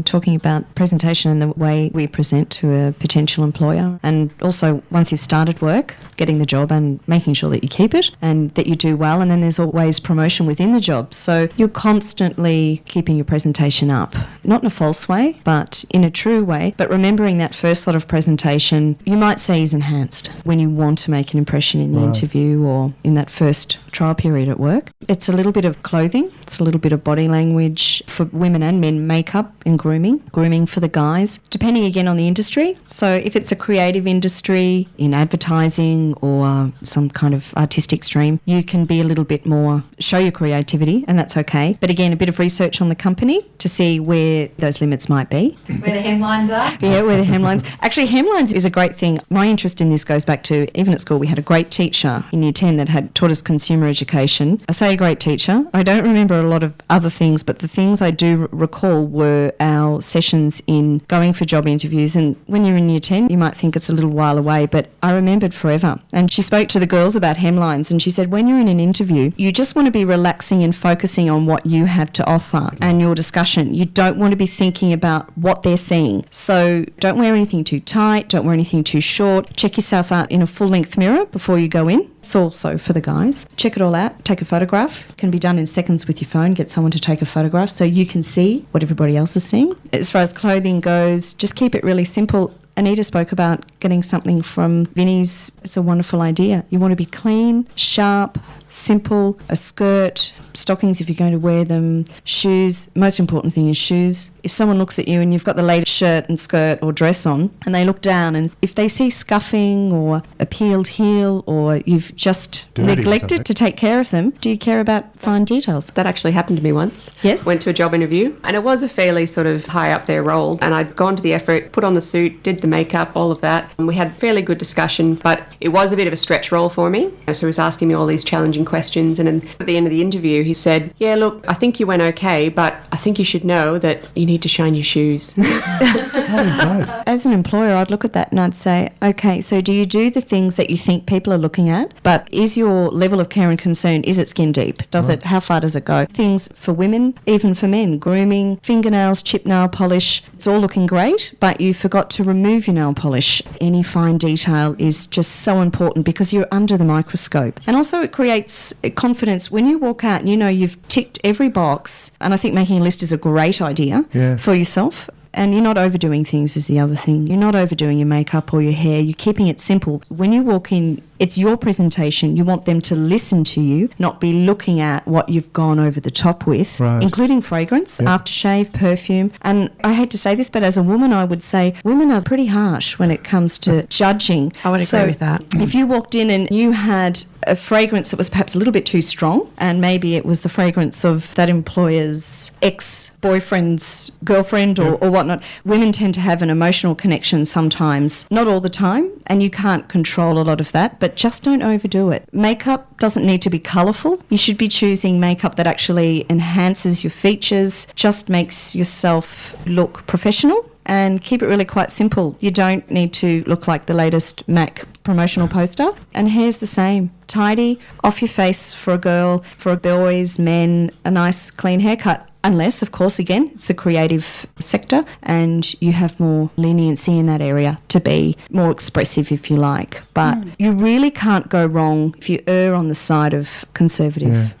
talking about presentation and the way we present to a potential employer, and also once you've started work, getting the job and making sure that you keep it and that you do well, and then there's always promotion within the job. So you're constantly keeping your presentation up, not in a false way, but in a true way. But remembering that first lot of presentation, you might say is enhanced when you want to make an impression in the interview or in that first trial period at work. It's a little bit of clothing, it's a little bit of body language for women and men, makeup and grooming for the guys, depending again on the industry. So if it's a creative industry in advertising or some kind of artistic stream, you can be a little bit more, show your creativity, and that's okay. But again, a bit of research on the company to see where those limits might be. Where the hemlines are? Yeah, where the hemlines. Actually, hemlines is a great thing. My interest in this goes back to, even at school, we had a great teacher in Year 10 that had taught us consumer education. I say a great teacher. I don't remember a lot of other things, but the things I do recall were our sessions in going for job interviews. And when you're in Year 10, you might think it's a little while away, but I remembered forever. And she spoke to the girls about hemlines, and she said, when you're in an interview, you just want to be relaxing and focusing on what you have to offer and your discussion. You don't want to be thinking about what they're seeing. So don't wear anything too tight, don't wear anything too short. Check yourself out in a full-length mirror before you go in. It's also for the guys. Check it all out. Take a photograph. It can be done in seconds with your phone. Get someone to take a photograph so you can see what everybody else is seeing. As far as clothing goes, just keep it really simple. Anita spoke about getting something from Vinnie's. It's a wonderful idea. You want to be clean, sharp, simple, a skirt, stockings if you're going to wear them, shoes. Most important thing is shoes. If someone looks at you and you've got the latest shirt and skirt or dress on and they look down, and if they see scuffing or a peeled heel or you've just neglected to take care of them, do you care about fine details? That actually happened to me once. Yes. Went to a job interview and it was a fairly sort of high up there role, and I'd gone to the effort, put on the suit, did the makeup, all of that, and we had fairly good discussion, but it was a bit of a stretch role for me. So he was asking me all these challenging questions, and then at the end of the interview he said, yeah, look, I think you went okay, but I think you should know that you need to shine your shoes. As an employer, I'd look at that and I'd say, okay, so do you do the things that you think people are looking at, but is your level of care and concern, is it skin deep? How far does it go? Things for women, even for men, grooming, fingernails, chip nail polish, it's all looking great, but you forgot to remove your nail polish. Any fine detail is just so important because you're under the microscope. And also it creates confidence when you walk out and you know you've ticked every box, and I think making a list is a great idea for yourself. And you're not overdoing things is the other thing. You're not overdoing your makeup or your hair. You're keeping it simple. When you walk in, it's your presentation. You want them to listen to you, not be looking at what you've gone over the top with, including fragrance, aftershave, perfume. And I hate to say this, but as a woman, I would say women are pretty harsh when it comes to judging. I would agree with that. If you walked in and you had a fragrance that was perhaps a little bit too strong, and maybe it was the fragrance of that employer's ex-boyfriend's girlfriend or whatnot, women tend to have an emotional connection sometimes, not all the time, and you can't control a lot of that, but just don't overdo it. Makeup doesn't need to be colourful. You should be choosing makeup that actually enhances your features, just makes yourself look professional, and keep it really quite simple. You don't need to look like the latest Mac promotional poster. And hair's the same. Tidy, off your face for a girl, for boys, men, a nice clean haircut. Unless, of course, again, it's the creative sector and you have more leniency in that area to be more expressive, if you like. But you really can't go wrong if you err on the side of conservative.